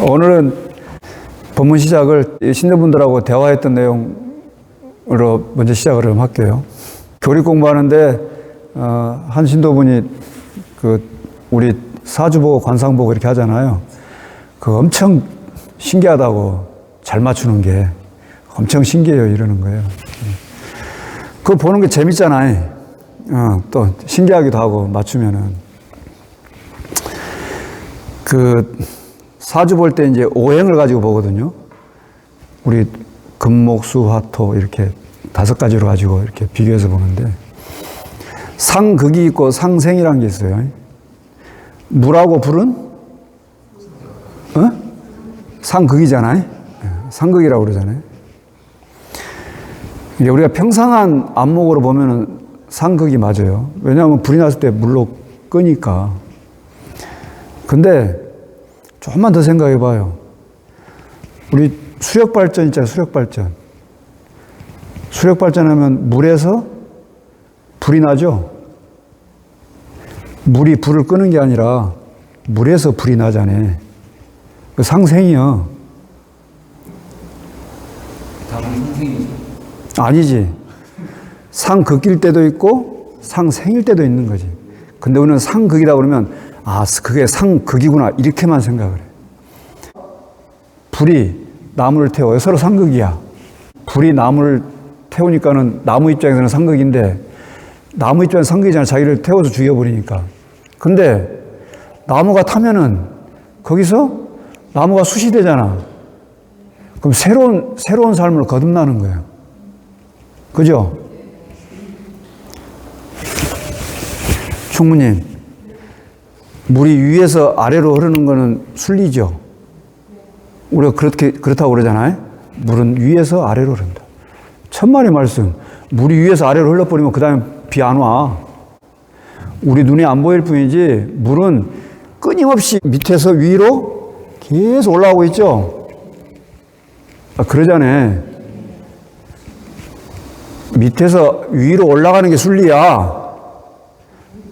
오늘은 본문 시작을 신도분들하고 대화했던 내용으로 먼저 시작을 좀 할게요. 교리 공부하는데 한 신도분이 우리 사주 보고 관상 보고 이렇게 하잖아요. 엄청 신기하다고, 잘 맞추는 게 엄청 신기해요 이러는 거예요. 그거 보는 게 재밌잖아요. 또 신기하기도 하고 맞추면은. 사주 볼 때 이제 오행을 가지고 보거든요. 우리 금목수화토 이렇게 5가지로 가지고 이렇게 비교해서 보는데, 상극이 있고 상생이라는 게 있어요. 물하고 불은 상극이잖아요. 상극이라고 그러잖아요. 이게 우리가 평상한 안목으로 보면은 상극이 맞아요. 왜냐하면 불이 났을 때 물로 끄니까. 근데 조금만 더 생각해 봐요. 우리 수력발전 있잖아요, 수력발전. 수력발전하면 물에서 불이 나죠? 물이 불을 끄는 게 아니라 물에서 불이 나잖아요. 상생이요. 다른 상생이죠? 아니지. 상극일 때도 있고 상생일 때도 있는 거지. 근데 우리는 상극이라고 그러면 그게 상극이구나 이렇게만 생각을 해. 불이 나무를 태워요. 서로 상극이야. 불이 나무를 태우니까는 나무 입장에서는 상극인데, 나무 입장에서 상극이잖아. 자기를 태워서 죽여버리니까. 근데 나무가 타면은 거기서 나무가 숯이 되잖아. 그럼 새로운 삶을 거듭나는 거예요. 그죠? 총무님, 물이 위에서 아래로 흐르는 거는 순리죠. 우리가 그렇다고 그러잖아요. 물은 위에서 아래로 흐른다. 천만의 말씀. 물이 위에서 아래로 흘러버리면 그 다음에 비 안 와. 우리 눈에 안 보일 뿐이지 물은 끊임없이 밑에서 위로 계속 올라오고 있죠. 그러잖아요. 밑에서 위로 올라가는 게 순리야.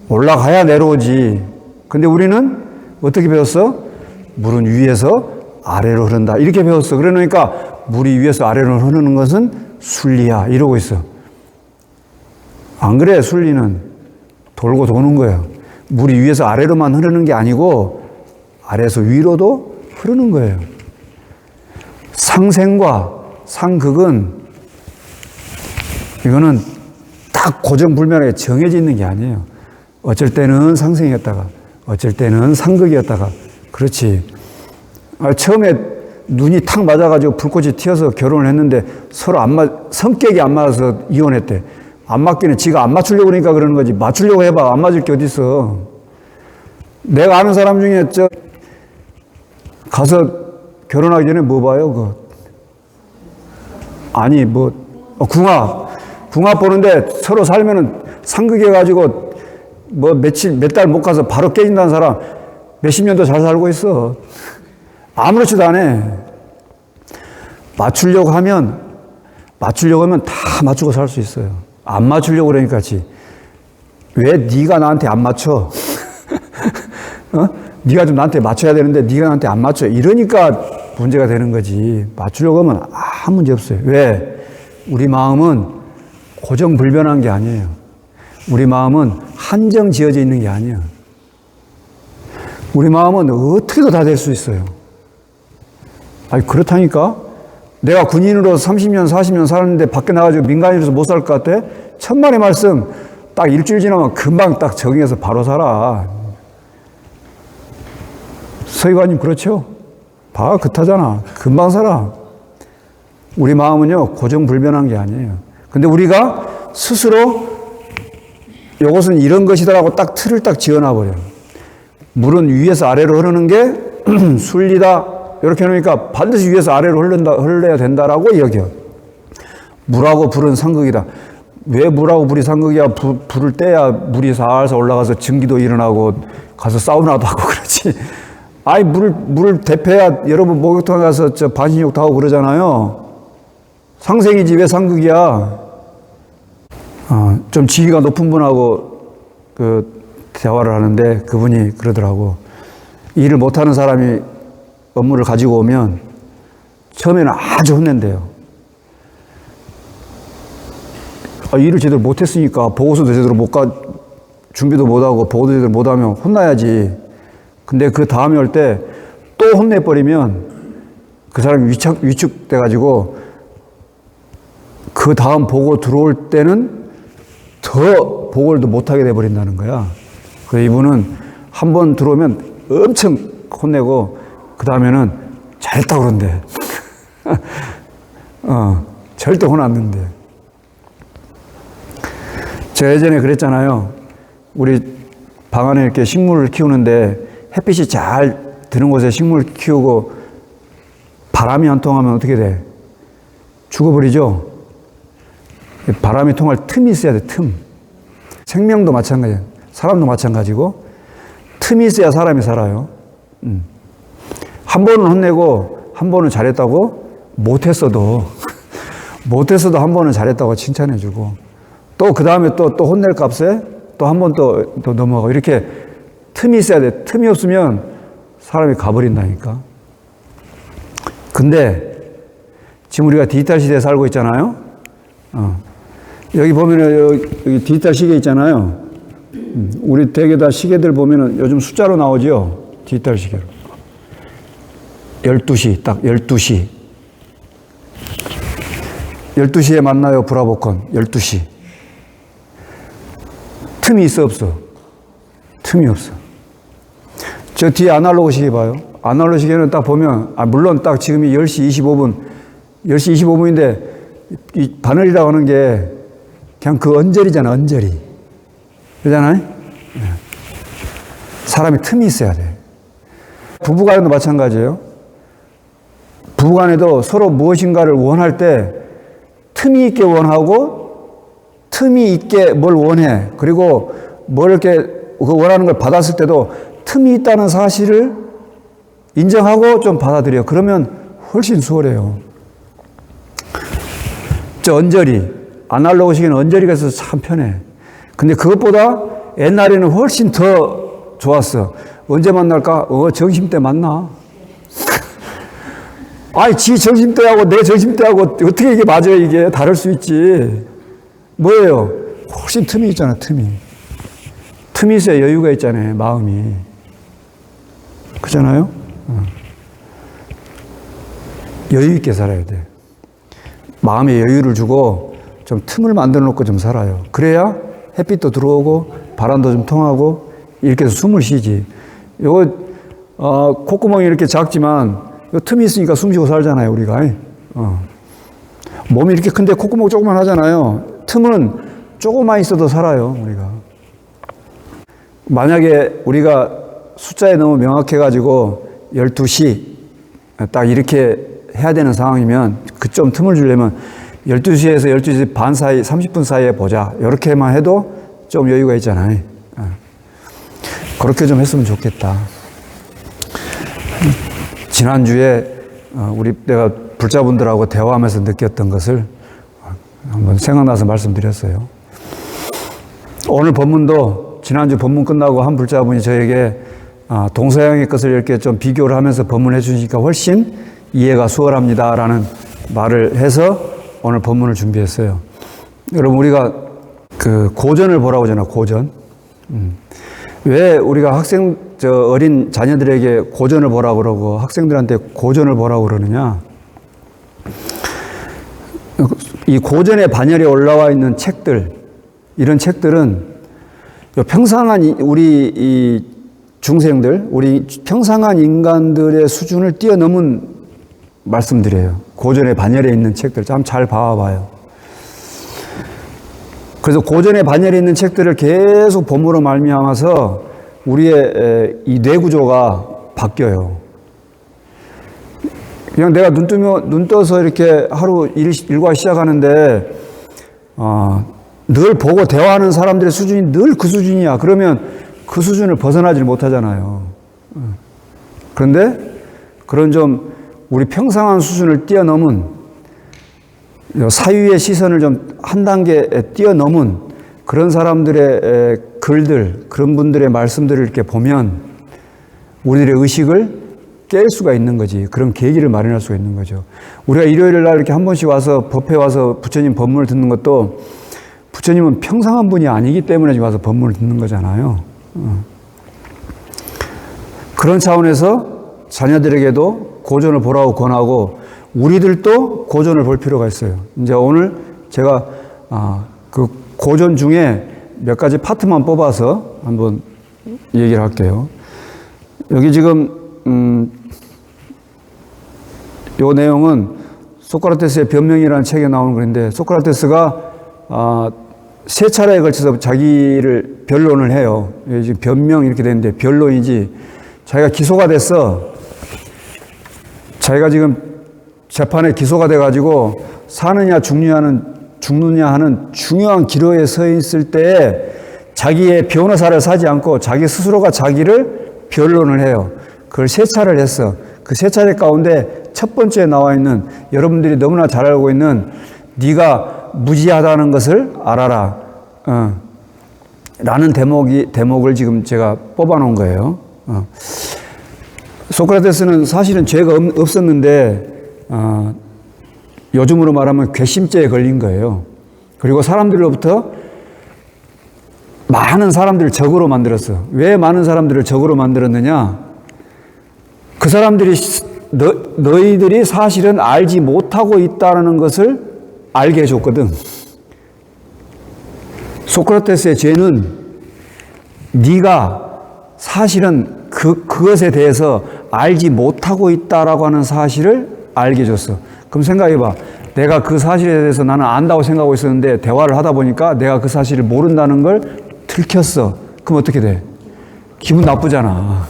올라가야 내려오지. 근데 우리는 어떻게 배웠어? 물은 위에서 아래로 흐른다. 이렇게 배웠어. 그러니까 물이 위에서 아래로 흐르는 것은 순리야. 이러고 있어. 안 그래, 순리는. 돌고 도는 거예요. 물이 위에서 아래로만 흐르는 게 아니고 아래에서 위로도 흐르는 거예요. 상생과 상극은 이거는 딱 고정불변하게 정해져 있는 게 아니에요. 어쩔 때는 상생이었다가 어쩔 때는 상극이었다가. 그렇지. 처음에 눈이 탁 맞아가지고 불꽃이 튀어서 결혼을 했는데 서로 성격이 안 맞아서 이혼했대. 안 맞기는 지가 안 맞추려고 그러니까 그러는 거지. 맞추려고 해봐. 안 맞을 게 어딨어. 내가 아는 사람 중에 가서 결혼하기 전에 뭐 봐요? 궁합 보는데 서로 살면은 상극해가지고 몇 달 못 가서 바로 깨진다는 사람 몇십 년도 잘 살고 있어. 아무렇지도 않아. 맞추려고 하면 다 맞추고 살 수 있어요. 안 맞추려고 그러니까지. 왜 네가 나한테 안 맞춰? 네가 좀 나한테 맞춰야 되는데 네가 나한테 안 맞춰. 이러니까 문제가 되는 거지. 맞추려고 하면 아무 문제 없어요. 왜? 우리 마음은 고정불변한 게 아니에요. 우리 마음은 한정 지어져 있는 게 아니에요. 우리 마음은 어떻게도 다 될 수 있어요. 그렇다니까? 내가 군인으로 30년, 40년 살았는데 밖에 나가지고 민간인으로서 못 살 것 같아? 천만의 말씀. 딱 일주일 지나면 금방 딱 적응해서 바로 살아. 서기관님 그렇죠? 다 그렇다잖아. 금방 살아. 우리 마음은요, 고정불변한 게 아니에요. 근데 우리가 스스로 이것은 이런 것이다라고 딱 틀을 딱 지어놔버려요. 물은 위에서 아래로 흐르는 게 순리다. 이렇게 해놓으니까 반드시 위에서 아래로 흘러야 된다라고 여겨. 물하고 불은 상극이다. 왜 물하고 불이 상극이야? 불을 떼야 물이 살살 올라가서 증기도 일어나고 가서 사우나도 하고 그러지. 물을 대패야 여러분 목욕탕 가서 반신욕도 하고 그러잖아요. 상생이지 왜 상극이야? 좀 지위가 높은 분하고 대화를 하는데 그분이 그러더라고. 일을 못하는 사람이 업무를 가지고 오면 처음에는 아주 혼낸대요. 일을 제대로 못했으니까 보고서도 제대로 준비도 못하고 보고도 제대로 못하면 혼나야지. 근데 그 다음에 올 때 또 혼내버리면 그 사람이 위축돼가지고 그 다음 보고 들어올 때는 더 보고를 못하게 돼버린다는 거야. 그래서 이분은 한 번 들어오면 엄청 혼내고 그 다음에는 잘했다고 그런대. 절대 혼 안 는데. 제가 예전에 그랬잖아요. 우리 방 안에 이렇게 식물을 키우는데 햇빛이 잘 드는 곳에 식물 키우고 바람이 안 통하면 어떻게 돼? 죽어버리죠? 바람이 통할 틈이 있어야 돼, 틈. 생명도 마찬가지예요. 사람도 마찬가지고 틈이 있어야 사람이 살아요. 한 번은 혼내고 한 번은 잘했다고 못했어도 한 번은 잘했다고 칭찬해주고 또 그 다음에 또 혼낼 값에 또 한 번 또 넘어가고 이렇게 틈이 있어야 돼. 틈이 없으면 사람이 가버린다니까. 근데 지금 우리가 디지털 시대에 살고 있잖아요. 여기 보면은 여기 디지털 시계 있잖아요. 우리 대개 다 시계들 보면은 요즘 숫자로 나오죠. 디지털 시계로. 12시, 딱 12시. 12시에 만나요, 브라보콘. 12시. 틈이 있어, 없어? 틈이 없어. 저 뒤에 아날로그 시계 봐요. 아날로그 시계는 딱 보면, 물론 딱 지금이 10시 25분, 10시 25분인데, 이 바늘이라고 하는 게 그냥 그 언저리잖아, 언저리. 그러잖아요? 사람이 틈이 있어야 돼. 부부간에도 마찬가지예요. 부부간에도 서로 무엇인가를 원할 때 틈이 있게 원하고 틈이 있게 뭘 원해. 그리고 뭘 이렇게 그 원하는 걸 받았을 때도 틈이 있다는 사실을 인정하고 좀 받아들여. 그러면 훨씬 수월해요. 저 언저리, 아날로그 시계는 언저리가 있어서 참 편해. 근데 그것보다 옛날에는 훨씬 더 좋았어. 언제 만날까? 점심때 만나. 아니, 지 점심때하고 내 점심때하고 어떻게 이게 맞아요, 이게? 다를 수 있지. 뭐예요? 훨씬 틈이 있잖아, 틈이. 틈이 있어야 여유가 있잖아요, 마음이. 그렇잖아요? 여유 있게 살아야 돼. 마음에 여유를 주고 좀 틈을 만들어 놓고 좀 살아요. 그래야 햇빛도 들어오고 바람도 좀 통하고 이렇게 해서 숨을 쉬지. 요거, 콧구멍이 이렇게 작지만 요 틈이 있으니까 숨 쉬고 살잖아요, 우리가. 몸이 이렇게 큰데 콧구멍 조그만 하잖아요. 틈은 조금만 있어도 살아요, 우리가. 만약에 우리가 숫자에 너무 명확해가지고 12시 딱 이렇게 해야 되는 상황이면 그 좀 틈을 주려면 12시에서 12시 반 사이, 30분 사이에 보자. 이렇게만 해도 좀 여유가 있잖아요. 그렇게 좀 했으면 좋겠다. 지난주에 내가 불자분들하고 대화하면서 느꼈던 것을 한번 생각나서 말씀드렸어요. 오늘 본문도 지난주 본문 끝나고 한 불자분이 저에게 동서양의 것을 이렇게 좀 비교를 하면서 본문해 주시니까 훨씬 이해가 수월합니다라는 말을 해서 오늘 본문을 준비했어요. 여러분, 우리가 그 고전을 보라고 하잖아요, 고전. 왜 우리가 어린 자녀들에게 고전을 보라고 그러고 학생들한테 고전을 보라고 그러느냐? 이 고전의 반열에 올라와 있는 책들, 이런 책들은 평상한 우리 이 중생들, 우리 평상한 인간들의 수준을 뛰어넘은 말씀드려요. 고전의 반열에 있는 책들 참 잘 봐봐요. 그래서 고전의 반열에 있는 책들을 계속 본문으로 말미암아서 우리의 이 뇌구조가 바뀌어요. 그냥 내가 눈 떠서 이렇게 하루 일과 시작하는데 늘 보고 대화하는 사람들의 수준이 늘 그 수준이야. 그러면 그 수준을 벗어나질 못하잖아요. 그런데 그런 좀 우리 평상한 수준을 뛰어넘은 사유의 시선을 좀 한 단계 뛰어넘은 그런 사람들의 글들, 그런 분들의 말씀들을 이렇게 보면 우리들의 의식을 깰 수가 있는 거지. 그런 계기를 마련할 수가 있는 거죠. 우리가 일요일 날 이렇게 한 번씩 와서 법회 와서 부처님 법문을 듣는 것도 부처님은 평상한 분이 아니기 때문에 와서 법문을 듣는 거잖아요. 그런 차원에서 자녀들에게도 고전을 보라고 권하고 우리들도 고전을 볼 필요가 있어요. 이제 오늘 제가 그 고전 중에 몇 가지 파트만 뽑아서 한번 얘기를 할게요. 여기 지금 요 내용은 소크라테스의 변명이라는 책에 나오는 글인데 소크라테스가 세 차례에 걸쳐서 자기를 변론을 해요. 지금 변명 이렇게 되는데 변론이지 자기가 기소가 됐어. 자기가 지금 재판에 기소가 돼가지고 사느냐 죽느냐 하는 중요한 기로에 서 있을 때에 자기의 변호사를 사지 않고 자기 스스로가 자기를 변론을 해요. 그걸 세 차례를 했어. 그 세 차례 가운데 첫 번째에 나와 있는 여러분들이 너무나 잘 알고 있는 네가 무지하다는 것을 알아라. 라는 대목을 지금 제가 뽑아 놓은 거예요. 소크라테스는 사실은 죄가 없었는데 요즘으로 말하면 괘씸죄에 걸린 거예요. 그리고 사람들로부터 많은 사람들을 적으로 만들었어. 왜 많은 사람들을 적으로 만들었느냐? 그 사람들이 너희들이 사실은 알지 못하고 있다는 것을 알게 해줬거든. 소크라테스의 죄는 네가 사실은 그것에 대해서 알지 못하고 있다라고 하는 사실을 알게 해줬어. 그럼 생각해봐. 내가 그 사실에 대해서 나는 안다고 생각하고 있었는데 대화를 하다 보니까 내가 그 사실을 모른다는 걸 들켰어. 그럼 어떻게 돼? 기분 나쁘잖아.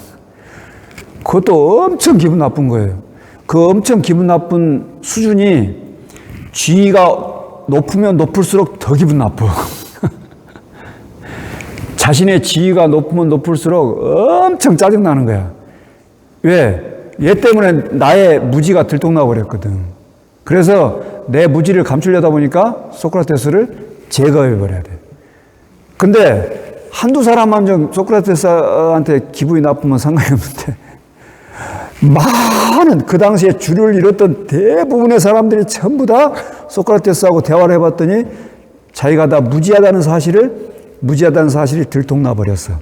그것도 엄청 기분 나쁜 거예요. 그 엄청 기분 나쁜 수준이 지위가 높으면 높을수록 더 기분 나빠. 자신의 지위가 높으면 높을수록 엄청 짜증나는 거야. 왜? 얘 때문에 나의 무지가 들통나 버렸거든. 그래서 내 무지를 감추려다 보니까 소크라테스를 제거해 버려야 돼. 근데 한두 사람만 좀 소크라테스한테 기분이 나쁘면 상관이 없는데 많은 그 당시에 줄을 잃었던 대부분의 사람들이 전부 다 소크라테스하고 대화를 해봤더니 자기가 다 무지하다는 사실이 들통나 버렸어.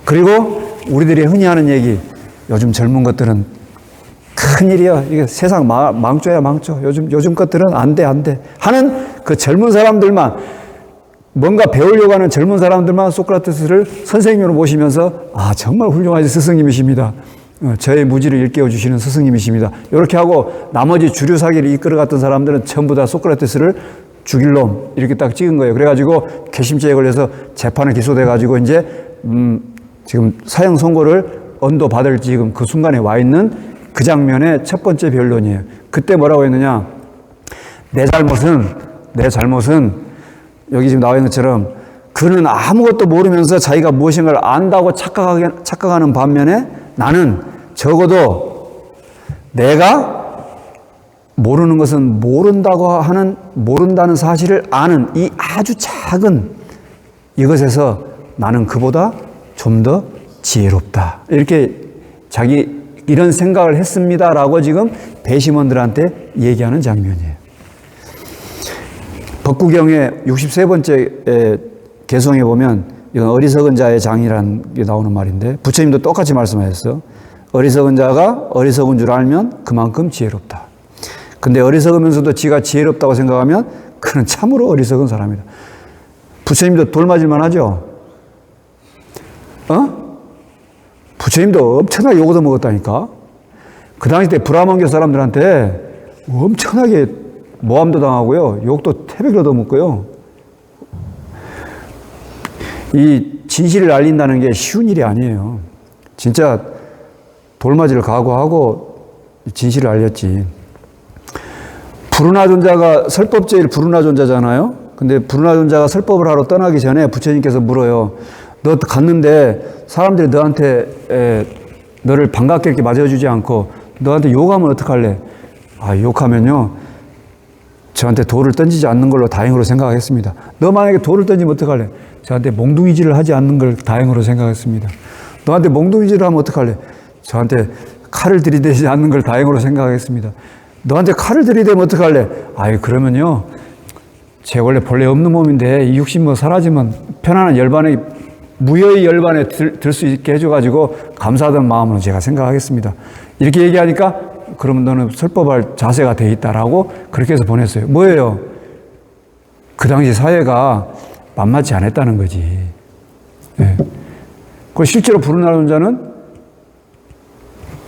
그리고 우리들이 흔히 하는 얘기, 요즘 젊은 것들은 큰일이야. 이게 세상 망조야, 망조. 요즘 것들은 안 돼 하는 그 젊은 사람들만, 뭔가 배우려고 하는 젊은 사람들만 소크라테스를 선생님으로 모시면서 정말 훌륭하신 스승님이십니다. 저의 무지를 일깨워 주시는 스승님이십니다. 이렇게 하고 나머지 주류 사기를 이끌어갔던 사람들은 전부 다 소크라테스를 죽일 놈 이렇게 딱 찍은 거예요. 그래가지고 괘씸죄에 걸려서 재판에 기소돼가지고 이제 지금 사형 선고를 언도받을 지금 그 순간에 와 있는 그 장면의 첫 번째 변론이에요. 그때 뭐라고 했느냐? 내 잘못은 여기 지금 나와 있는 것처럼 그는 아무것도 모르면서 자기가 무엇인가를 안다고 착각하는 반면에 나는 적어도 내가 모르는 것은 모른다는 사실을 아는 이 아주 작은 이것에서 나는 그보다 좀 더 지혜롭다. 이렇게 자기 이런 생각을 했습니다라고 지금 배심원들한테 얘기하는 장면이에요. 법구경의 63번째 개성에 보면 이건 어리석은 자의 장이라는 게 나오는 말인데 부처님도 똑같이 말씀하셨어. 어리석은 자가 어리석은 줄 알면 그만큼 지혜롭다. 근데 어리석으면서도 지가 지혜롭다고 생각하면 그는 참으로 어리석은 사람이다. 부처님도 돌맞을만 하죠? 부처님도 엄청나게 욕 얻어먹었다니까. 그 당시 때 브라만교 사람들한테 엄청나게 모함도 당하고요. 욕도 태백을 얻어먹고요. 이 진실을 알린다는 게 쉬운 일이 아니에요. 진짜 돌맞이를 각오하고 진실을 알렸지. 부르나존자가 설법제일 부르나존자잖아요. 근데 부르나존자가 설법을 하러 떠나기 전에 부처님께서 물어요. 너 갔는데 사람들이 너한테 너를 반갑게 이렇게 맞아주지 않고 너한테 욕하면 어떡할래? 욕하면요. 저한테 돌을 던지지 않는 걸로 다행으로 생각하겠습니다. 너 만약에 돌을 던지면 어떡할래? 저한테 몽둥이질을 하지 않는 걸 다행으로 생각했습니다. 너한테 몽둥이질을 하면 어떡할래? 저한테 칼을 들이대지 않는 걸 다행으로 생각하겠습니다. 너한테 칼을 들이대면 어떡할래? 아이, 그러면요. 제 원래 본래 없는 몸인데 이 육신 뭐 사라지면 편안한 열반에 무여의 열반에 들 수 있게 해줘가지고 감사하던 마음으로 제가 생각하겠습니다. 이렇게 얘기하니까 그러면 너는 설법할 자세가 돼 있다라고 그렇게 해서 보냈어요. 뭐예요? 그 당시 사회가 만만치 않았다는 거지. 네. 그 실제로 불운한 혼자는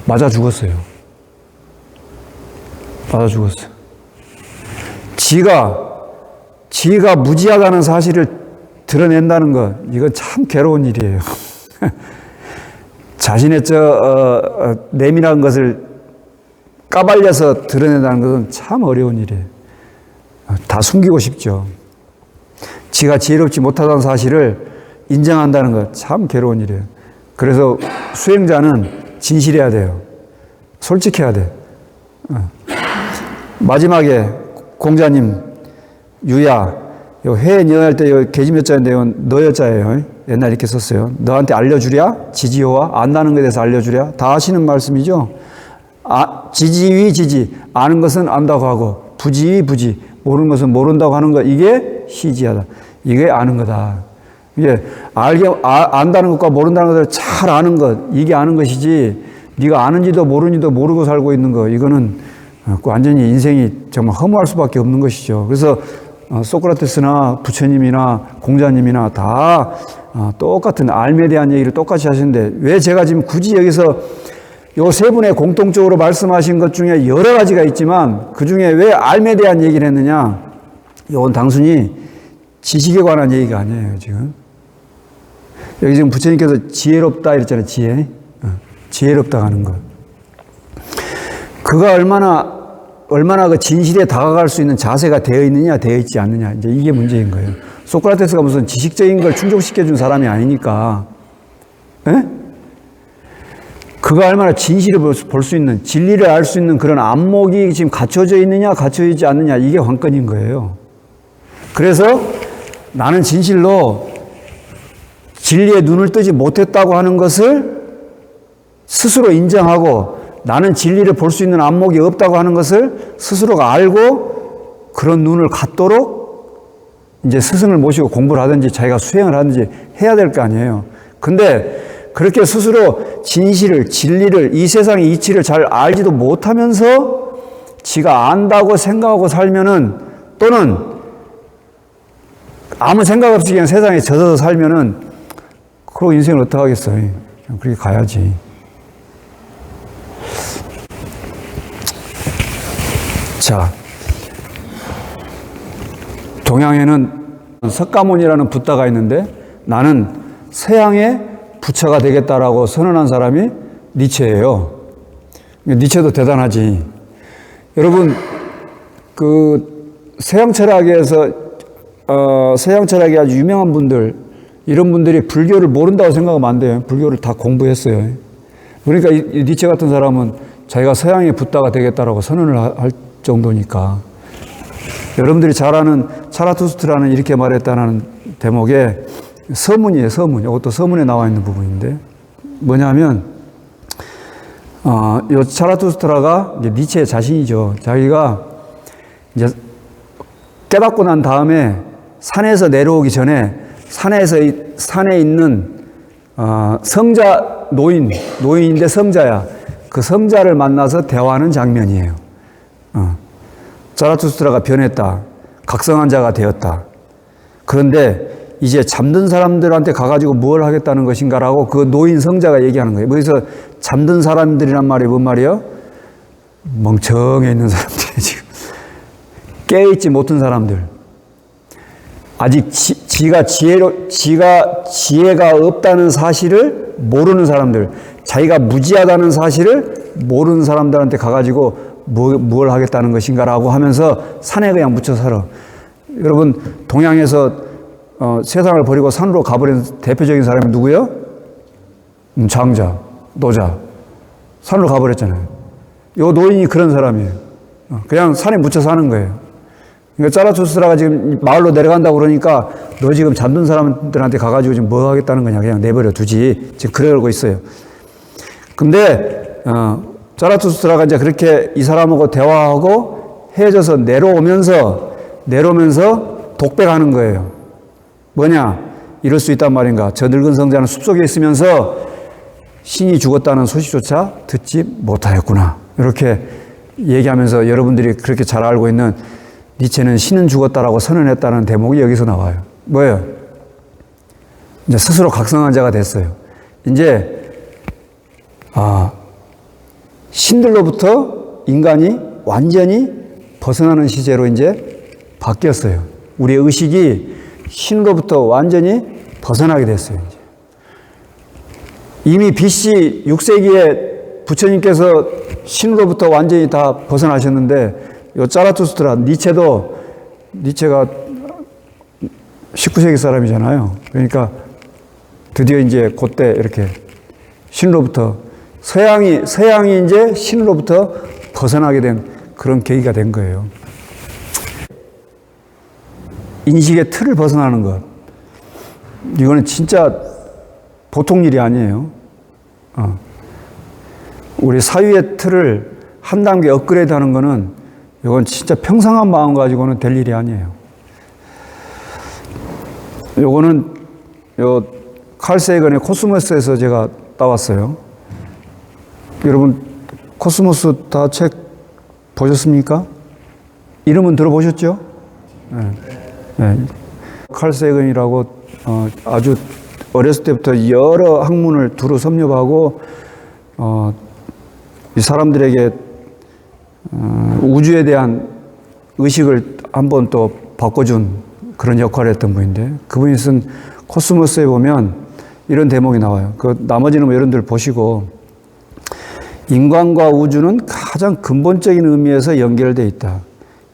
맞아 죽었어요. 맞아 죽었어요. 지가 무지하다는 사실을 드러낸다는 것, 이건 참 괴로운 일이에요. 자신의 내밀한 것을 까발려서 드러낸다는 것은 참 어려운 일이에요. 다 숨기고 싶죠. 지가 지혜롭지 못하다는 사실을 인정한다는 것, 참 괴로운 일이에요. 그래서 수행자는 진실해야 돼요. 솔직해야 돼. 마지막에 공자님, 유야, 회 연할 때 계집여자인데 너여자예요. 옛날 이렇게 썼어요. 너한테 알려주랴? 지지요와 안다는 것에 대해서 알려주랴? 다 아시는 말씀이죠. 지지위 지지, 아는 것은 안다고 하고 부지위 부지, 모르는 것은 모른다고 하는 것, 이게 시지하다. 이게 아는 거다. 이게 안다는 것과 모른다는 것을 잘 아는 것, 이게 아는 것이지. 네가 아는지도 모르는지도 모르고 살고 있는 거, 이거는 완전히 인생이 정말 허무할 수밖에 없는 것이죠. 그래서 소크라테스나 부처님이나 공자님이나 다 똑같은 알에 대한 얘기를 똑같이 하시는데, 왜 제가 지금 굳이 여기서 요 세 분의 공통적으로 말씀하신 것 중에 여러 가지가 있지만 그 중에 왜 알에 대한 얘기를 했느냐? 이건 단순히 지식에 관한 얘기가 아니에요, 지금. 여기 지금 부처님께서 지혜롭다 이랬잖아요, 지혜. 지혜롭다 하는 것. 그가 얼마나 그 진실에 다가갈 수 있는 자세가 되어 있느냐, 되어 있지 않느냐. 이제 이게 문제인 거예요. 소크라테스가 무슨 지식적인 걸 충족시켜준 사람이 아니니까. 에? 그가 얼마나 진실을 볼 수 있는, 진리를 알 수 있는 그런 안목이 지금 갖춰져 있느냐, 갖춰져 있지 않느냐. 이게 관건인 거예요. 그래서 나는 진실로 진리의 눈을 뜨지 못했다고 하는 것을 스스로 인정하고, 나는 진리를 볼 수 있는 안목이 없다고 하는 것을 스스로가 알고 그런 눈을 갖도록 이제 스승을 모시고 공부를 하든지 자기가 수행을 하든지 해야 될 거 아니에요. 근데 그렇게 스스로 진리를, 이 세상의 이치를 잘 알지도 못하면서 지가 안다고 생각하고 살면은, 또는 아무 생각 없이 그냥 세상에 젖어서 살면은, 그럼 인생을 어떻게 하겠어요? 그냥 그렇게 가야지. 자, 동양에는 석가모니라는 붓다가 있는데, 나는 서양의 부처가 되겠다라고 선언한 사람이 니체예요. 니체도 대단하지. 여러분, 그 서양 철학에서 서양 철학이 아주 유명한 분들, 이런 분들이 불교를 모른다고 생각하면 안 돼요. 불교를 다 공부했어요. 그러니까 이 니체 같은 사람은 자기가 서양의 붓다가 되겠다라고 선언을 할 정도니까. 여러분들이 잘 아는 차라투스트라는 이렇게 말했다는 대목에 서문이에요, 서문. 이것도 서문에 나와 있는 부분인데, 뭐냐면, 요 차라투스트라가 이제 니체의 자신이죠. 자기가 이제 깨닫고 난 다음에 산에서 내려오기 전에 산에 있는 성자 노인인데 성자야. 그 성자를 만나서 대화하는 장면이에요. 자라투스트라가 변했다. 각성한 자가 되었다. 그런데 이제 잠든 사람들한테 가가지고 뭘 하겠다는 것인가라고 그 노인 성자가 얘기하는 거예요. 그래서 잠든 사람들이란 말이 뭔 말이에요? 멍청해 있는 사람들이 지금. 깨어있지 못한 사람들. 아직 지가 지혜가 없다는 사실을 모르는 사람들. 자기가 무지하다는 사실을 모르는 사람들한테 가가지고 뭘 하겠다는 것인가라고 하면서 산에 그냥 묻혀 살아. 여러분, 동양에서 세상을 버리고 산으로 가버린 대표적인 사람이 누구예요? 장자, 노자. 산으로 가버렸잖아요. 요 노인이 그런 사람이에요. 그냥 산에 묻혀 사는 거예요. 그러니까 짜라투스트라가 지금 마을로 내려간다고 그러니까 너 지금 잠든 사람들한테 가가지고 지금 뭐 하겠다는 거냐. 그냥 내버려 두지. 지금 그러고 있어요. 근데, 자라투스트라가 이제 그렇게 이 사람하고 대화하고 헤어져서 내려오면서 독백하는 거예요. 뭐냐? 이럴 수 있단 말인가? 저 늙은 성자는 숲속에 있으면서 신이 죽었다는 소식조차 듣지 못하였구나. 이렇게 얘기하면서 여러분들이 그렇게 잘 알고 있는 니체는 신은 죽었다라고 선언했다는 대목이 여기서 나와요. 뭐예요? 이제 스스로 각성한 자가 됐어요. 이제 신들로부터 인간이 완전히 벗어나는 시제로 이제 바뀌었어요. 우리의 의식이 신으로부터 완전히 벗어나게 됐어요. 이제. 이미 BC 6세기에 부처님께서 신으로부터 완전히 다 벗어나셨는데 요 자라투스트라 니체가 19세기 사람이잖아요. 그러니까 드디어 이제 그때 이렇게 신으로부터 서양이 이제 신으로부터 벗어나게 된 그런 계기가 된 거예요. 인식의 틀을 벗어나는 것. 이거는 진짜 보통 일이 아니에요. 우리 사유의 틀을 한 단계 업그레이드 하는 거는 이건 진짜 평상한 마음 가지고는 될 일이 아니에요. 요거는 칼 세이건의 코스모스에서 제가 따왔어요. 여러분 코스모스 다 책 보셨습니까? 이름은 들어보셨죠? 네. 칼 세이건이라고 아주 어렸을 때부터 여러 학문을 두루 섭렵하고 이 사람들에게 우주에 대한 의식을 한번 또 바꿔준 그런 역할을 했던 분인데 그분이 쓴 코스모스에 보면 이런 대목이 나와요. 그 나머지는 뭐 여러분들 보시고 인간과 우주는 가장 근본적인 의미에서 연결되어 있다.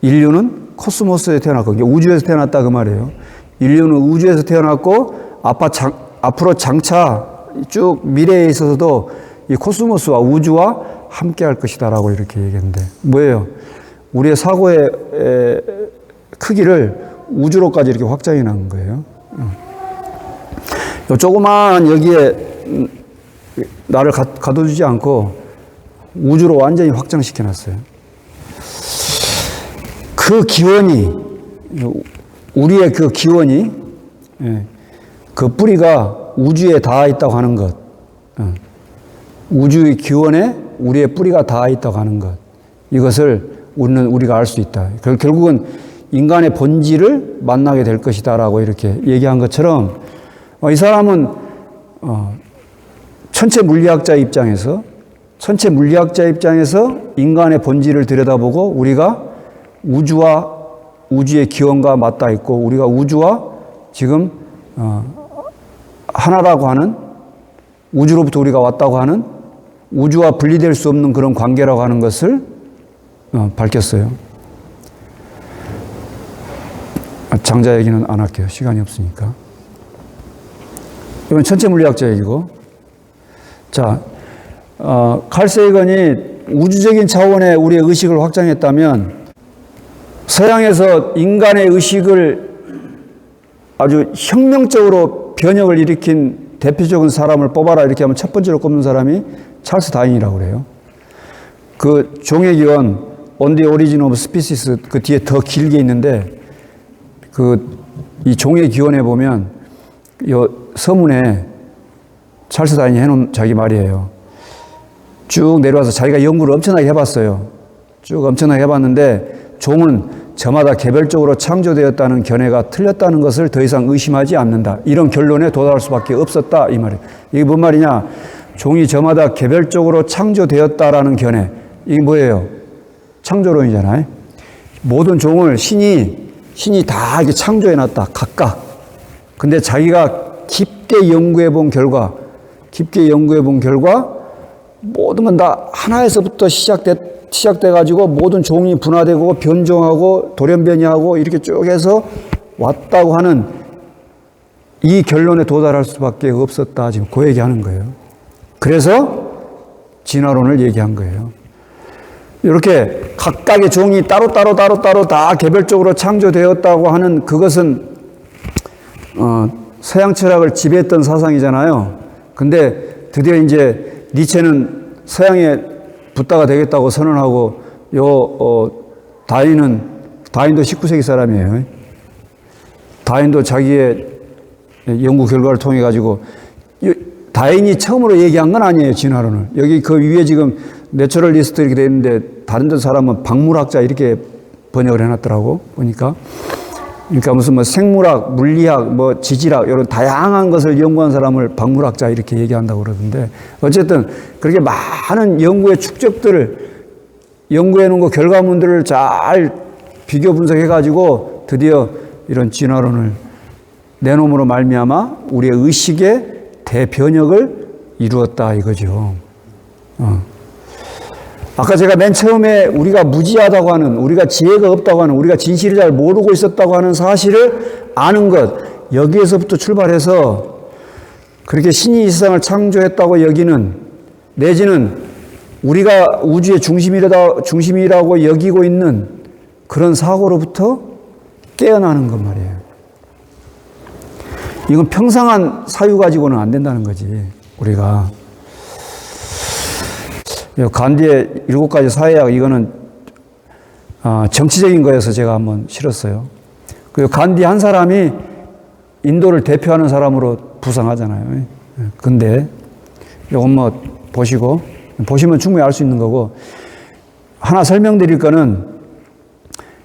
인류는 코스모스에 태어났고 우주에서 태어났다 그 말이에요. 인류는 우주에서 태어났고 앞으로 장차 쭉 미래에 있어서도 이 코스모스와 우주와 함께 할 것이다라고 이렇게 얘기했는데 뭐예요? 우리의 사고의 크기를 우주로까지 이렇게 확장해 놓은 거예요. 요 조그만 여기에 나를 가둬두지 않고 우주로 완전히 확장시켜 놨어요. 그 기원이 우리의 그 기원이 그 뿌리가 우주에 닿아 있다고 하는 것. 우주의 기원에 우리의 뿌리가 닿아 있다고 하는 것. 이것을 우리가 알 수 있다. 결국은 인간의 본질을 만나게 될 것이다라고 이렇게 얘기한 것처럼 이 사람은 천체 물리학자 입장에서 인간의 본질을 들여다보고 우리가 우주와 우주의 기원과 맞닿아 있고 우리가 우주와 지금 하나라고 하는 우주로부터 우리가 왔다고 하는 우주와 분리될 수 없는 그런 관계라고 하는 것을 밝혔어요. 장자 얘기는 안 할게요. 시간이 없으니까. 이건 천체 물리학자 얘기고. 자, 칼 세이건이 우주적인 차원의 우리의 의식을 확장했다면 서양에서 인간의 의식을 아주 혁명적으로 변혁을 일으킨 대표적인 사람을 뽑아라 이렇게 하면 첫 번째로 꼽는 사람이 찰스 다윈이라고 그래요. 그 종의 기원 On the Origin of Species 그 뒤에 더 길게 있는데 이 종의 기원에 보면 이 서문에 찰스 다윈이 해놓은 자기 말이에요. 쭉 내려와서 자기가 연구를 엄청나게 해봤어요. 쭉 엄청나게 해봤는데 종은 저마다 개별적으로 창조되었다는 견해가 틀렸다는 것을 더 이상 의심하지 않는다. 이런 결론에 도달할 수밖에 없었다. 이 말이에요. 이게 뭔 말이냐? 종이 저마다 개별적으로 창조되었다라는 견해. 이게 뭐예요? 창조론이잖아요. 모든 종을 신이 다 이렇게 창조해놨다. 각각. 근데 자기가 깊게 연구해 본 결과 모든 건 다 하나에서부터 시작돼가지고 모든 종이 분화되고 변종하고 돌연변이하고 이렇게 쭉 해서 왔다고 하는 이 결론에 도달할 수밖에 없었다. 지금 그 얘기하는 거예요. 그래서 진화론을 얘기한 거예요. 이렇게 각각의 종이 따로 다 개별적으로 창조되었다고 하는 그것은 서양 철학을 지배했던 사상이잖아요. 근데 드디어 이제 니체는 서양의 붓다가 되겠다고 선언하고 다윈도 19세기 사람이에요. 다윈도 자기의 연구 결과를 통해 가지고 다윈이 처음으로 얘기한 건 아니에요. 진화론을. 여기 그 위에 지금 내추럴리스트 이렇게 되어 있는데 다른 데 사람은 박물학자 이렇게 번역을 해놨더라고 보니까. 그러니까 무슨 뭐 생물학, 물리학, 뭐 지질학 이런 다양한 것을 연구한 사람을 박물학자 이렇게 얘기한다고 그러던데 어쨌든 그렇게 많은 연구의 축적들을 연구해 놓은 거 결과물들을 잘 비교 분석해 가지고 드디어 이런 진화론을 내놓음으로 말미암아 우리의 의식의 대변혁을 이루었다 이거죠. 아까 제가 맨 처음에 우리가 무지하다고 하는, 우리가 지혜가 없다고 하는, 우리가 진실을 잘 모르고 있었다고 하는 사실을 아는 것, 여기에서부터 출발해서 그렇게 신이 이 세상을 창조했다고 여기는, 내지는 우리가 우주의 중심이라고 여기고 있는 그런 사고로부터 깨어나는 것 말이에요. 이건 평상한 사유 가지고는 안 된다는 거지, 우리가. 간디의 7가지 사회학, 이거는 정치적인 거여서 제가 한번 실었어요. 그리고 간디 한 사람이 인도를 대표하는 사람으로 부상하잖아요. 근데 이건 뭐 보시면 충분히 알 수 있는 거고, 하나 설명드릴 거는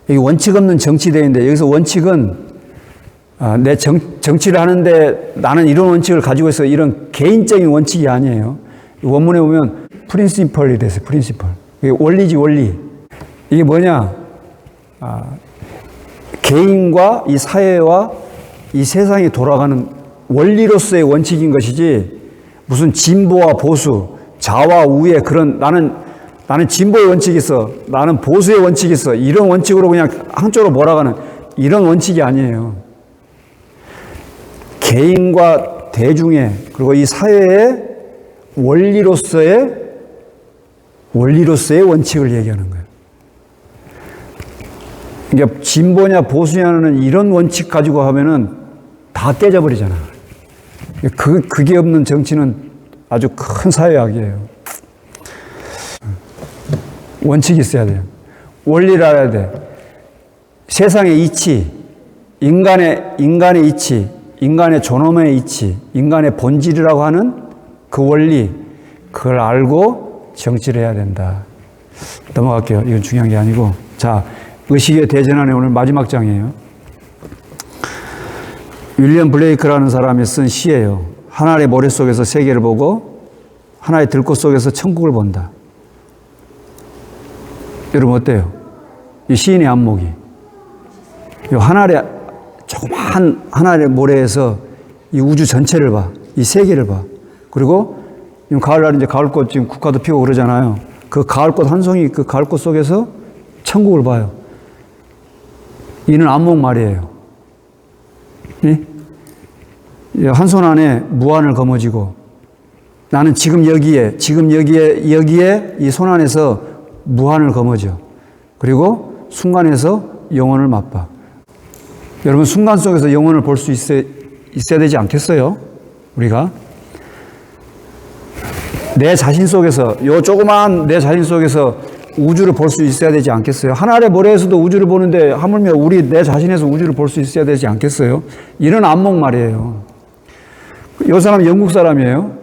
여기 원칙 없는 정치대회인데, 여기서 원칙은 내 정치를 하는데 나는 이런 원칙을 가지고 있어, 이런 개인적인 원칙이 아니에요. 원문에 보면 프린시펄이 됐어요. 프린시펄. 이게 원리지, 원리. 이게 뭐냐? 개인과 이 사회와 이 세상이 돌아가는 원리로서의 원칙인 것이지, 무슨 진보와 보수, 좌와 우의 그런 나는 진보의 원칙이 있어, 나는 보수의 원칙이 있어, 이런 원칙으로 그냥 한쪽으로 몰아가는 이런 원칙이 아니에요. 개인과 대중의, 그리고 이 사회의 원리로서의 원칙을 얘기하는 거예요. 그러니까 진보냐 보수냐는 이런 원칙 가지고 하면은 다 깨져버리잖아. 그게 없는 정치는 아주 큰 사회학이에요. 원칙이 있어야 돼요. 원리를 알아야 돼. 세상의 이치, 인간의 이치, 인간의 존엄의 이치, 인간의 본질이라고 하는 그 원리, 그걸 알고 정치를 해야 된다. 넘어갈게요. 이건 중요한 게 아니고. 자, 의식의 대전환의 오늘 마지막 장이에요. 윌리엄 블레이크라는 사람이 쓴 시예요. 하나의 모래 속에서 세계를 보고 하나의 들꽃 속에서 천국을 본다. 여러분 어때요? 이 시인의 안목이. 이 조그마한 하나의 모래에서 이 우주 전체를 봐. 이 세계를 봐. 그리고 가을날 이제 가을꽃 지금 국화도 피고 그러잖아요. 그 가을꽃 한 송이, 그 가을꽃 속에서 천국을 봐요. 이는 안목 말이에요. 한 손 안에 무한을 거머쥐고 나는 지금 여기에 이 손 안에서 무한을 거머쥐어. 그리고 순간에서 영혼을 맛봐. 여러분 순간 속에서 영혼을 볼 수 있어야 되지 않겠어요? 우리가 내 자신 속에서, 요 조그만 내 자신 속에서 우주를 볼 수 있어야 되지 않겠어요? 하늘의 모래에서도 우주를 보는데 하물며 내 자신에서 우주를 볼 수 있어야 되지 않겠어요? 이런 안목 말이에요. 이 사람은 영국 사람이에요.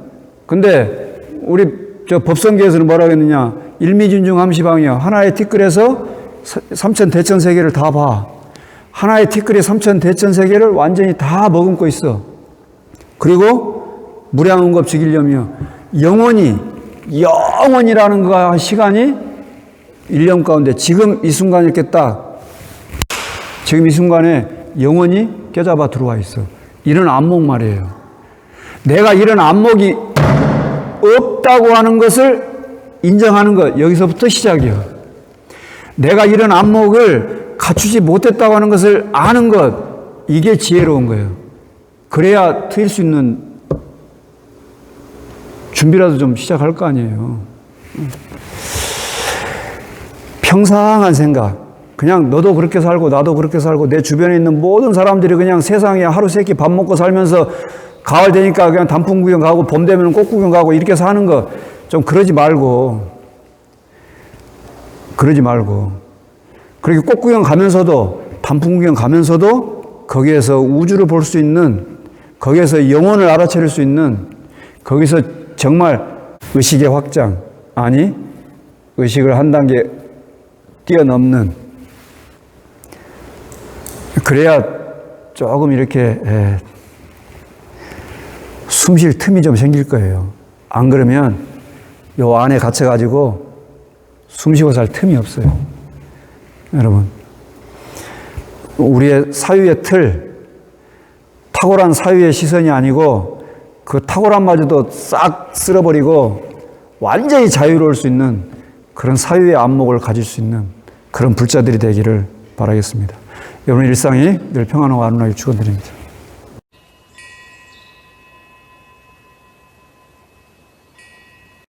근데 우리 법성계에서는 뭐라고 했느냐? 일미진중함시방이요. 하나의 티끌에서 삼천대천세계를 다 봐. 하나의 티끌이 삼천대천세계를 완전히 다 머금고 있어. 그리고 무량원급 즉일념이요. 영원이라는 그 시간이 1년 가운데 지금 이 순간 이렇게 지금 이 순간에 영원히 껴잡아 들어와 있어. 이런 안목 말이에요. 내가 이런 안목이 없다고 하는 것을 인정하는 것, 여기서부터 시작이에요. 내가 이런 안목을 갖추지 못했다고 하는 것을 아는 것, 이게 지혜로운 거예요. 그래야 트일 수 있는 준비라도 좀 시작할 거 아니에요. 평상한 생각, 그냥 너도 그렇게 살고 나도 그렇게 살고 내 주변에 있는 모든 사람들이 그냥 세상에 하루 세끼 밥 먹고 살면서 가을 되니까 그냥 단풍 구경 가고 봄 되면 꽃 구경 가고 이렇게 사는 거 좀 그러지 말고 그러지 말고, 그렇게 꽃구경 가면서도, 단풍 구경 가면서도 거기에서 우주를 볼 수 있는, 거기에서 영혼을 알아차릴 수 있는, 거기서 정말 의식의 확장, 아니 의식을 한 단계 뛰어넘는, 그래야 조금 이렇게 숨 쉴 틈이 좀 생길 거예요. 안 그러면 요 안에 갇혀가지고 숨 쉬고 살 틈이 없어요. 여러분, 우리의 사유의 틀, 탁월한 사유의 시선이 아니고 그 탁월함마저도 싹 쓸어버리고 완전히 자유로울 수 있는 그런 사유의 안목을 가질 수 있는 그런 불자들이 되기를 바라겠습니다. 여러분의 일상이 늘 평안하고 아름답게 축원드립니다.